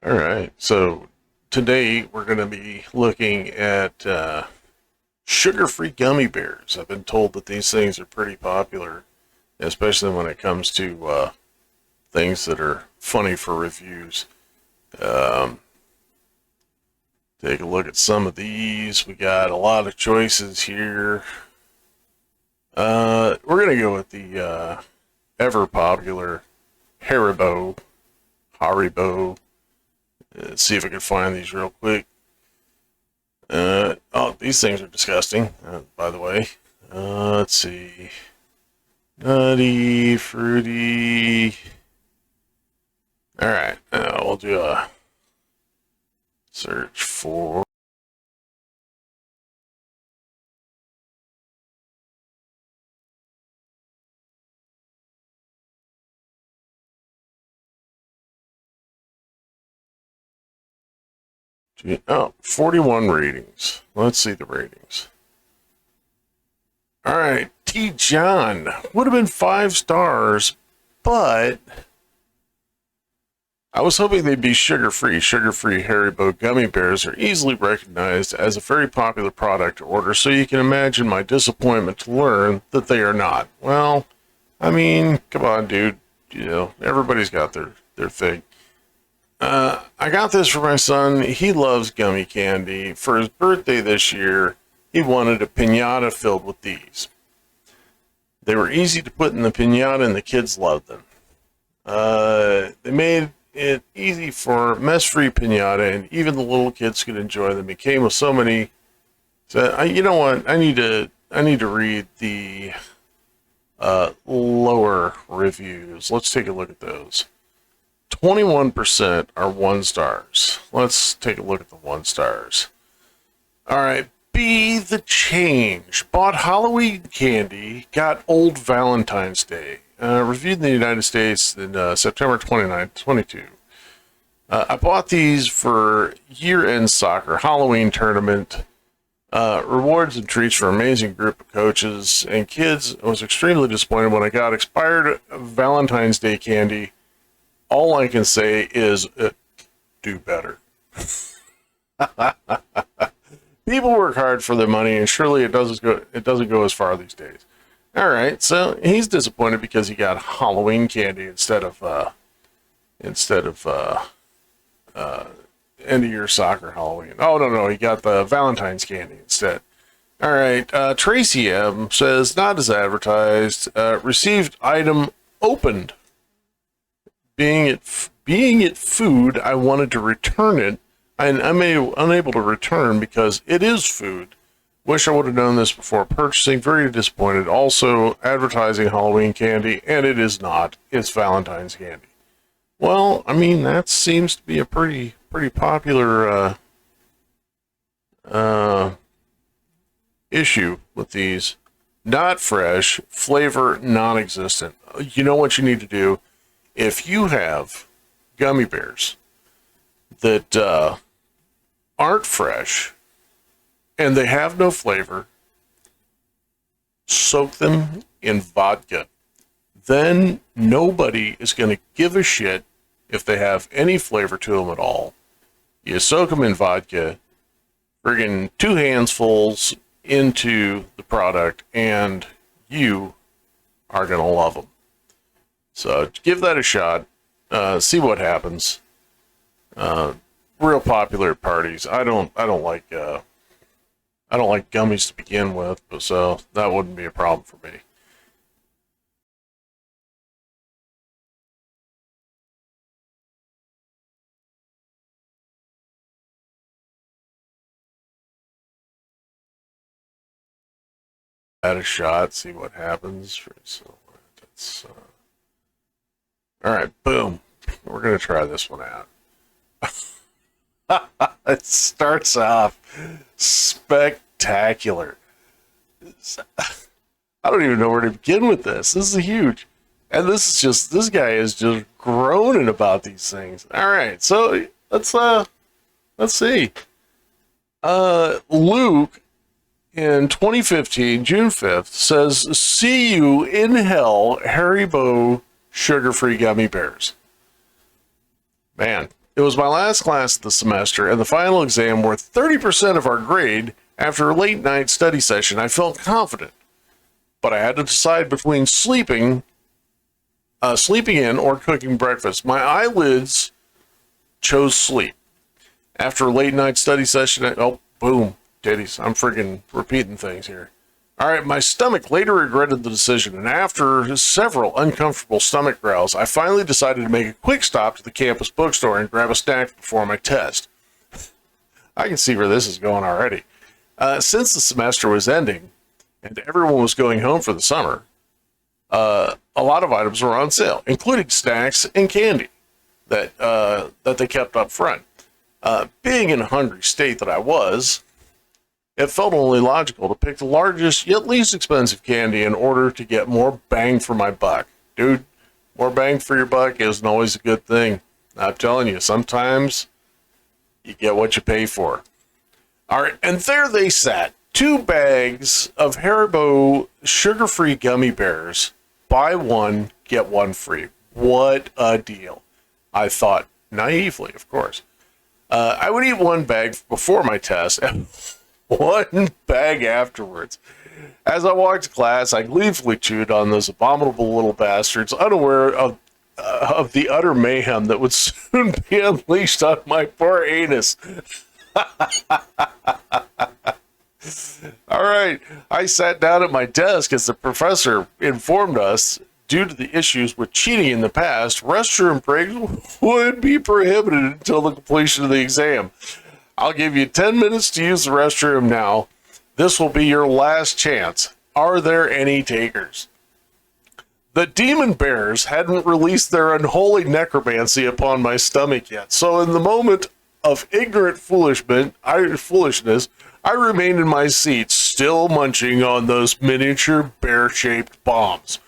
All right. So today we're going to be looking at sugar-free gummy bears. I've been told that these things are pretty popular, especially when it comes to things that are funny for reviews. Um, Take a look at some of these. We got a lot of choices here. We're going to go with the ever popular Haribo. Haribo. Let's see if I can find these real quick. Oh, these things are disgusting, by the way. Let's see. Nutty, fruity. Alright, we'll do a search for. Oh, 41 ratings. Let's see the ratings. All right, T. John would have been 5 stars, but I was hoping they'd be sugar-free. Sugar-free Haribo gummy bears are easily recognized as a very popular product to order, so you can imagine my disappointment to learn that they are not. Well, I mean, come on, dude. You know, everybody's got their thing. I got this for my son. He loves gummy candy. For his birthday this year, he wanted a piñata filled with these. They were easy to put in the piñata, and the kids loved them. They made it easy for mess-free piñata, and even the little kids could enjoy them. It came with so many. So, you know what? I need to read the lower reviews. Let's take a look at those. 21% are 1 stars. Let's take a look at the 1 stars. All right, Be the Change. Bought Halloween candy, got old Valentine's Day. Reviewed in the United States in September 29, 22. I bought these for year-end soccer Halloween tournament. Rewards and treats for an amazing group of coaches and kids. I was extremely disappointed when I got expired Valentine's Day candy. All I can say is do better. People work hard for their money, and surely it doesn't go as far these days. All right, so he's disappointed because he got Halloween candy instead of end of year soccer Halloween. Oh no, he got the Valentine's candy instead. All right, Tracy M says not as advertised. Received item opened. Being it food, I wanted to return it, and I'm unable to return because it is food. Wish I would have known this before purchasing. Very disappointed. Also, advertising Halloween candy, and it is not. It's Valentine's candy. Well, I mean, that seems to be a pretty popular issue with these. Not fresh, flavor non-existent. You know what you need to do? If you have gummy bears that aren't fresh and they have no flavor, soak them in vodka. Then nobody is going to give a shit if they have any flavor to them at all. You soak them in vodka, friggin' 2 handsfuls into the product, and you are going to love them. So give that a shot. See what happens. Real popular at parties. I don't like gummies to begin with, so that wouldn't be a problem for me. Add a shot. See what happens. So that's. All right, boom. We're going to try this one out. It starts off spectacular. I don't even know where to begin with this. This is huge. And this guy is just groaning about these things. All right, so let's see. Luke in 2015, June 5th, says, "See you in hell, Haribo sugar-free gummy bears." Man, It was my last class of the semester, and the final exam worth 30% of our grade. After a late night study session, I felt confident, but I had to decide between sleeping in or cooking breakfast. My eyelids chose sleep. After a late night study session, boom, titties. I'm freaking repeating things here. All right, my stomach later regretted the decision, and after several uncomfortable stomach growls, I finally decided to make a quick stop to the campus bookstore and grab a snack before my test. I can see where this is going already. Since the semester was ending and everyone was going home for the summer, a lot of items were on sale, including snacks and candy that they kept up front. Being in a hungry state that I was, it felt only logical to pick the largest yet least expensive candy in order to get more bang for my buck. Dude, more bang for your buck isn't always a good thing. I'm telling you, sometimes you get what you pay for. All right, and there they sat. 2 bags of Haribo sugar-free gummy bears. Buy one, get one free. What a deal. I thought, naively, of course. I would eat 1 bag before my test and 1 bag afterwards. As I walked to class, I gleefully chewed on those abominable little bastards, unaware of the utter mayhem that would soon be unleashed on my poor anus. All right, I sat down at my desk as the professor informed us, due to the issues with cheating in the past, restroom breaks would be prohibited until the completion of the exam. I'll give you 10 minutes to use the restroom now. This will be your last chance. Are there any takers? The demon bears hadn't released their unholy necromancy upon my stomach yet, so in the moment of ignorant foolishness, I remained in my seat, still munching on those miniature bear-shaped bombs.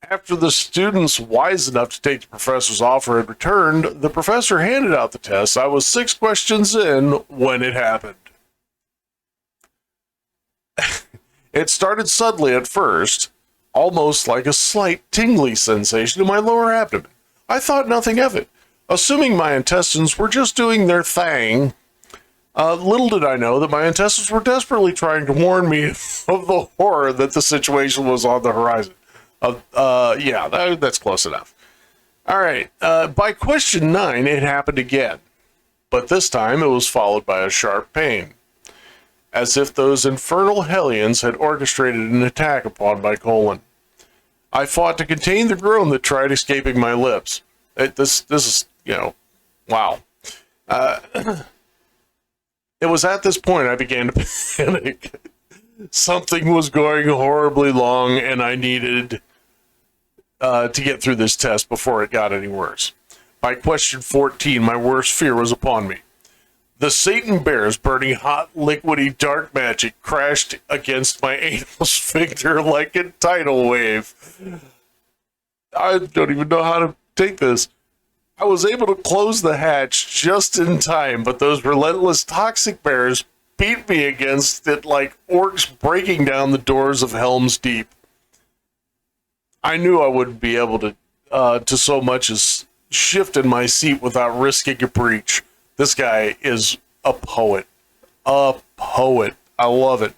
After the students wise enough to take the professor's offer had returned, the professor handed out the test. I was 6 questions in when it happened. It started suddenly at first, almost like a slight tingly sensation in my lower abdomen. I thought nothing of it, assuming my intestines were just doing their thing. Little did I know that my intestines were desperately trying to warn me of the horror that the situation was on the horizon. That's close enough. All right, by question 9, it happened again, but this time it was followed by a sharp pain, as if those infernal hellions had orchestrated an attack upon my colon. I fought to contain the groan that tried escaping my lips. This is, wow. It was at this point I began to panic. Something was going horribly wrong, and I needed to get through this test before it got any worse. By question 14, my worst fear was upon me. The Satan bears, burning hot, liquidy dark magic, crashed against my anal sphincter like a tidal wave. I don't even know how to take this. I was able to close the hatch just in time, but those relentless toxic bears beat me against it like orcs breaking down the doors of Helm's Deep. I knew I wouldn't be able to so much as shift in my seat without risking a breach. This guy is a poet. A poet. I love it.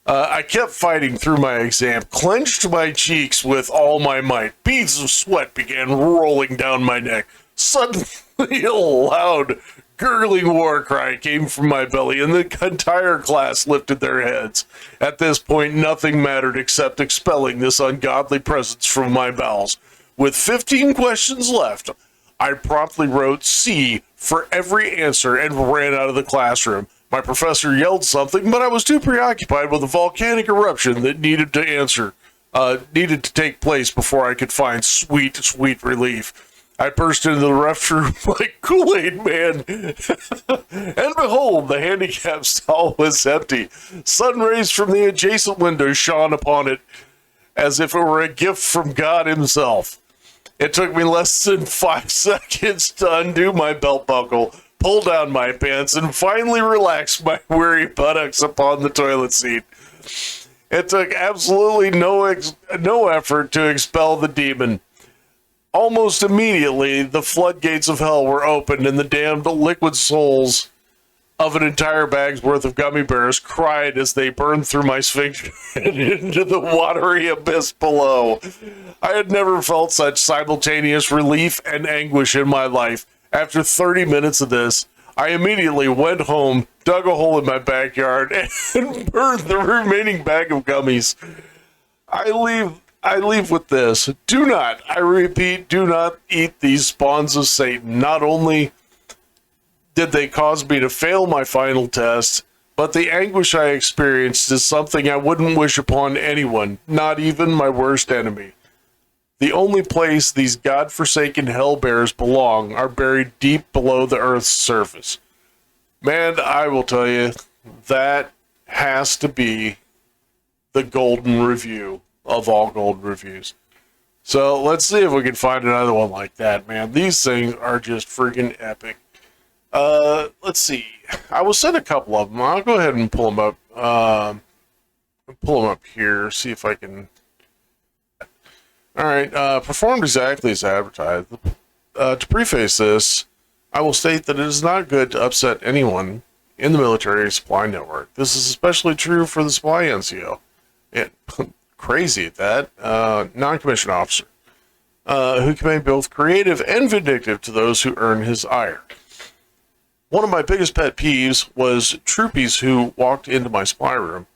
I kept fighting through my exam, clenched my cheeks with all my might. Beads of sweat began rolling down my neck. Suddenly, a loud, gurgling war cry came from my belly, and the entire class lifted their heads. At this point, nothing mattered except expelling this ungodly presence from my bowels. With 15 questions left, I promptly wrote C for every answer and ran out of the classroom. My professor yelled something, but I was too preoccupied with the volcanic eruption that needed to take place before I could find sweet, sweet relief. I burst into the restroom like Kool-Aid Man, and behold, the handicap stall was empty. Sun rays from the adjacent window shone upon it as if it were a gift from God himself. It took me less than 5 seconds to undo my belt buckle, pull down my pants, and finally relax my weary buttocks upon the toilet seat. It took absolutely no effort to expel the demon. Almost immediately, the floodgates of hell were opened and the damned liquid souls of an entire bag's worth of gummy bears cried as they burned through my sphincter and into the watery abyss below. I had never felt such simultaneous relief and anguish in my life. After 30 minutes of this, I immediately went home, dug a hole in my backyard, and burned the remaining bag of gummies. I leave with this. Do not, I repeat, do not eat these spawns of Satan. Not only did they cause me to fail my final test, but the anguish I experienced is something I wouldn't wish upon anyone, not even my worst enemy. The only place these godforsaken hell bears belong are buried deep below the earth's surface. Man, I will tell you, that has to be the golden review of all golden reviews. So let's see if we can find another one like that, man. These things are just freaking epic. Let's see. I will send a couple of them. I'll go ahead and pull them up. Pull them up here. See if I can. All right. Performed exactly as advertised. To preface this, I will state that it is not good to upset anyone in the military supply network. This is especially true for the supply NCO. Crazy at that. Non-commissioned officer, who can be both creative and vindictive to those who earn his ire. One of my biggest pet peeves was troopies who walked into my supply room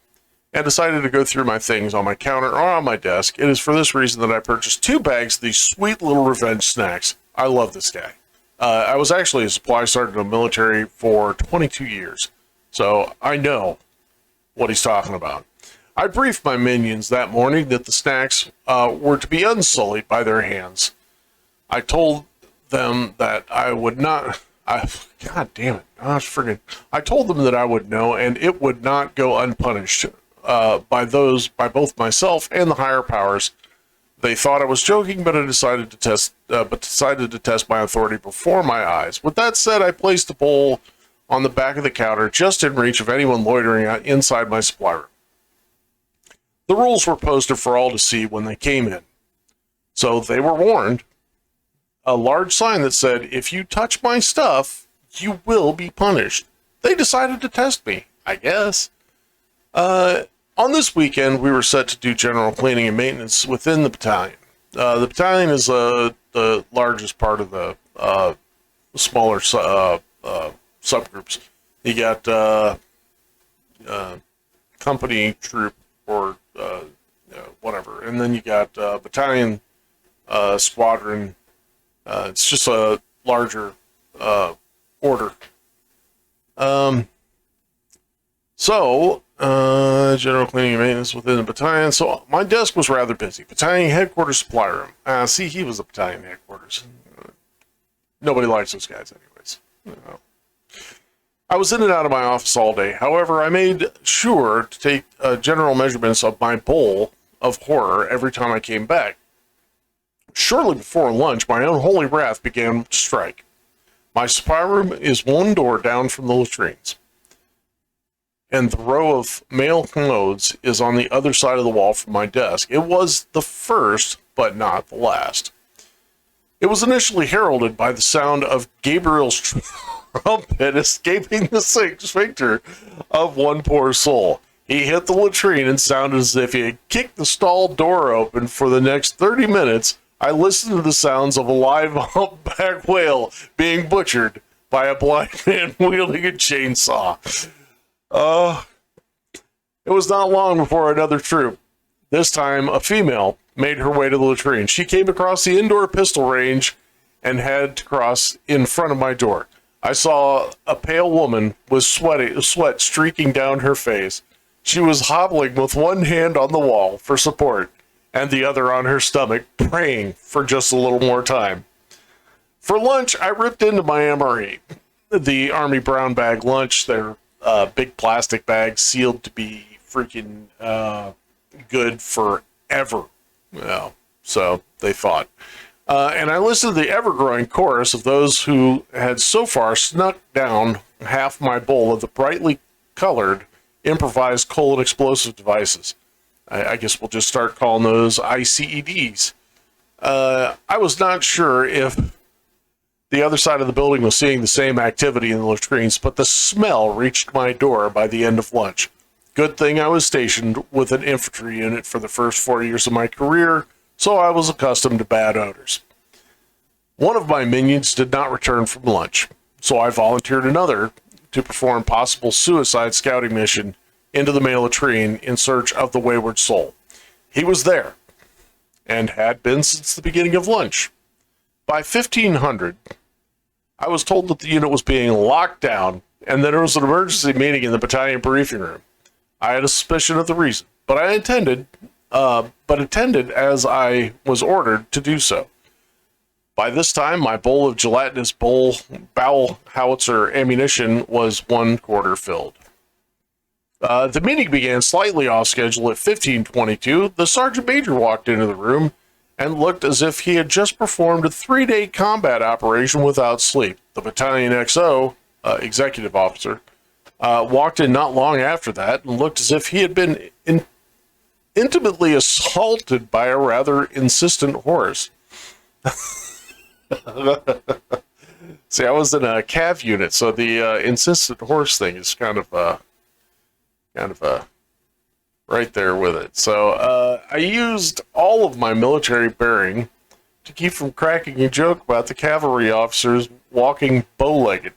and decided to go through my things on my counter or on my desk. It is for this reason that I purchased 2 bags of these sweet little revenge snacks. I love this guy. I was actually a supply sergeant in the military for 22 years, so I know what he's talking about. I briefed my minions that morning that the snacks were to be unsullied by their hands. I told them that I would not... God damn it. I told them that I would know, and it would not go unpunished by both myself and the higher powers. They thought I was joking, but I decided to test my authority before my eyes. With that said, I placed a bowl on the back of the counter, just in reach of anyone loitering inside my supply room. The rules were posted for all to see when they came in, so they were warned. A large sign that said, "If you touch my stuff, you will be punished." They decided to test me, I guess. On this weekend, we were set to do general cleaning and maintenance within the battalion. The battalion is the largest part of the smaller subgroups. You got company, troop, or whatever. And then you got battalion, squadron. It's just a larger order. General cleaning and maintenance within the battalion. So my desk was rather busy. Battalion headquarters supply room. See, he was the battalion headquarters. Nobody likes those guys anyways. I was in and out of my office all day. However, I made sure to take general measurements of my bowl of horror every time I came back. Shortly before lunch, my unholy wrath began to strike. My supply room is one door down from the latrines, and the row of male clothes is on the other side of the wall from my desk. It was the first, but not the last. It was initially heralded by the sound of Gabriel's trumpet escaping the sphincter of one poor soul. He hit the latrine and sounded as if he had kicked the stall door open. For the next 30 minutes, I listened to the sounds of a live humpback whale being butchered by a blind man wielding a chainsaw. It was not long before another troop, this time a female, made her way to the latrine. She came across the indoor pistol range and had to cross in front of my door. I saw a pale woman with sweat streaking down her face. She was hobbling with one hand on the wall for support and the other on her stomach, praying for just a little more time. For lunch, I ripped into my MRE, the Army brown bag lunch. They're big plastic bags sealed to be freaking good forever. Well, so they thought. And I listened to the ever-growing chorus of those who had so far snuck down half my bowl of the brightly colored improvised explosive devices. I guess we'll just start calling those ICEDs. I was not sure if the other side of the building was seeing the same activity in the latrines, but the smell reached my door by the end of lunch. Good thing I was stationed with an infantry unit for the first 4 years of my career, so I was accustomed to bad odors. One of my minions did not return from lunch, so I volunteered another to perform possible suicide scouting mission into the male latrine in search of the wayward soul. He was there, and had been since the beginning of lunch. By 1500, I was told that the unit was being locked down and that there was an emergency meeting in the battalion briefing room. I had a suspicion of the reason, but attended as I was ordered to do so. By this time, my bowl of gelatinous bowel howitzer ammunition was 1/4 filled. The meeting began slightly off schedule at 15:22. The sergeant major walked into the room and looked as if he had just performed a 3-day combat operation without sleep. The battalion XO, executive officer, walked in not long after that and looked as if he had been intimately assaulted by a rather insistent horse. See, I was in a cav unit, so the insistent horse thing is kind of right there with it. So I used all of my military bearing to keep from cracking a joke about the cavalry officers walking bow-legged.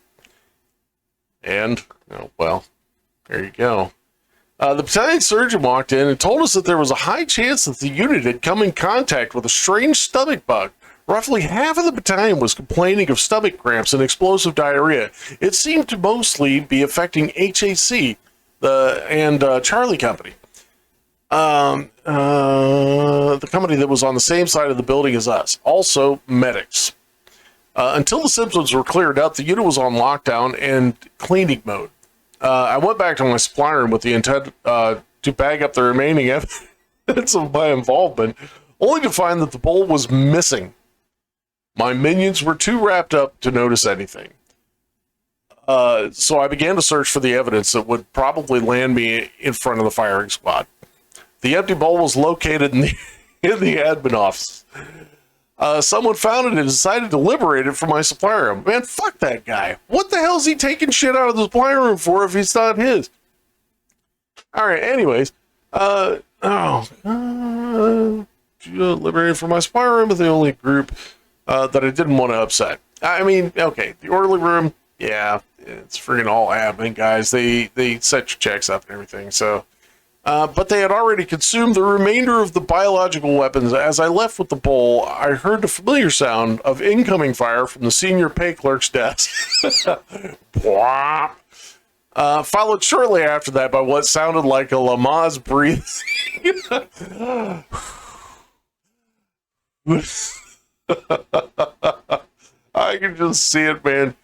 And, well, there you go. The battalion surgeon walked in and told us that there was a high chance that the unit had come in contact with a strange stomach bug. Roughly half of the battalion was complaining of stomach cramps and explosive diarrhea. It seemed to mostly be affecting HAC and Charlie Company. The company that was on the same side of the building as us. Also, medics. Until the symptoms were cleared up, the unit was on lockdown and cleaning mode. I went back to my supply room with the intent to bag up the remaining evidence of my involvement, only to find that the bowl was missing. My minions were too wrapped up to notice anything. So I began to search for the evidence that would probably land me in front of the firing squad. The empty bowl was located in the admin office. Someone found it and decided to liberate it from my supply room. Man, fuck that guy. What the hell is he taking shit out of the supply room for if it's not his? All right, anyways. Liberated from my supply room with the only group that I didn't want to upset. I mean, okay, the orderly room, yeah, it's freaking all admin guys. They set your checks up and everything, so... but they had already consumed the remainder of the biological weapons. As I left with the bowl, I heard the familiar sound of incoming fire from the senior pay clerk's desk. Followed shortly after that by what sounded like a Lamaze breathing. I can just see it, man.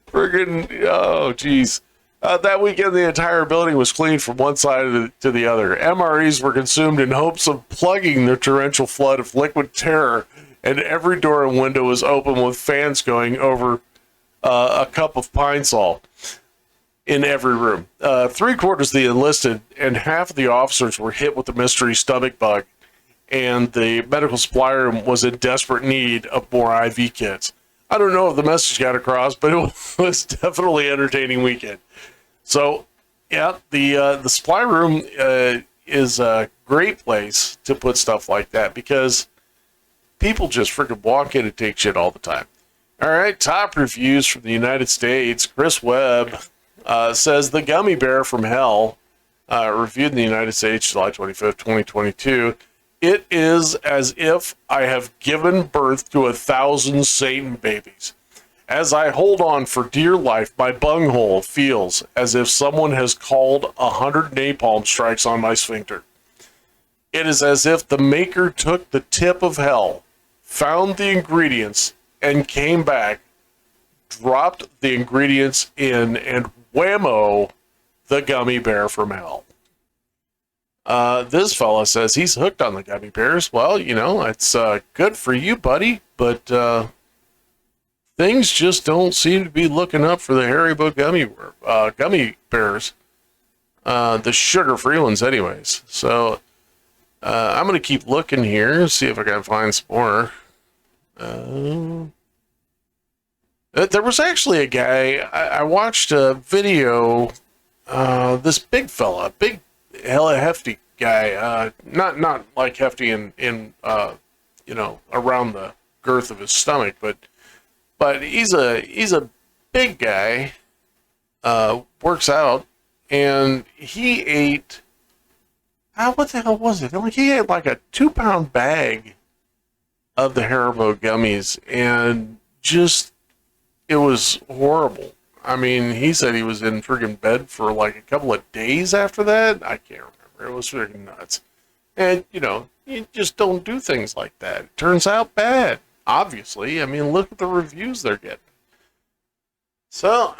Friggin', oh, jeez. That weekend, the entire building was cleaned from one side to the other. MREs were consumed in hopes of plugging the torrential flood of liquid terror, and every door and window was open with fans going over a cup of pine sol in every room. 3/4 of the enlisted and half of the officers were hit with the mystery stomach bug, and the medical supply room was in desperate need of more IV kits. I don't know if the message got across, but it was definitely an entertaining weekend. So, yeah, the supply room is a great place to put stuff like that because people just freaking walk in and take shit all the time. All right, top reviews from the United States. Chris Webb says The Gummy Bear from Hell, reviewed in the United States July 25th, 2022. It is as if I have given birth to 1,000 Satan babies. As I hold on for dear life, my bunghole feels as if someone has called 100 napalm strikes on my sphincter. It is as if the maker took the tip of hell, found the ingredients, and came back, dropped the ingredients in, and whammo, the gummy bear from hell. This fella says he's hooked on the gummy bears. Well, it's good for you, buddy, but things just don't seem to be looking up for the Haribo gummy bears. The sugar-free ones, anyways. So I'm going to keep looking here, see if I can find some more. Uh, there was actually a guy, I watched a video, this big fella, big, hella hefty guy, not like hefty you know, around the girth of his stomach, but he's a big guy, works out, and he ate, what the hell was it? Like, he ate like a 2 pound bag of the Haribo gummies, and just, it was horrible. I mean, he said he was in friggin' bed for like a couple of days after that. I can't remember. It was friggin' nuts. And, you know, you just don't do things like that. It turns out bad, obviously. I mean, look at the reviews they're getting. So,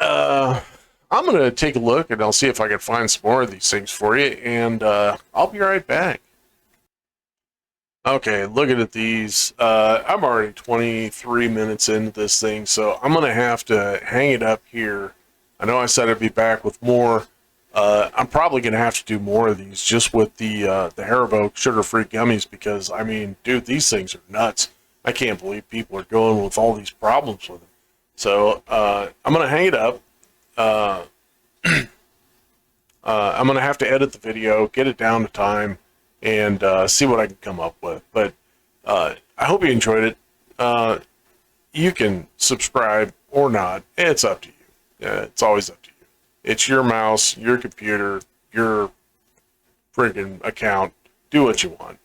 I'm going to take a look and I'll see if I can find some more of these things for you. And I'll be right back. Okay, looking at these, I'm already 23 minutes into this thing, so I'm going to have to hang it up here. I know I said I'd be back with more. I'm probably going to have to do more of these just with the Haribo sugar-free gummies because, I mean, dude, these things are nuts. I can't believe people are going with all these problems with them. So I'm going to hang it up. I'm going to have to edit the video, get it down to time, and see what I can come up with. But I hope you enjoyed it. You can subscribe or not. It's up to you. It's always up to you. It's your mouse, your computer, your friggin' account. Do what you want.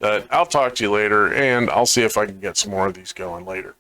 I'll talk to you later, and I'll see if I can get some more of these going later.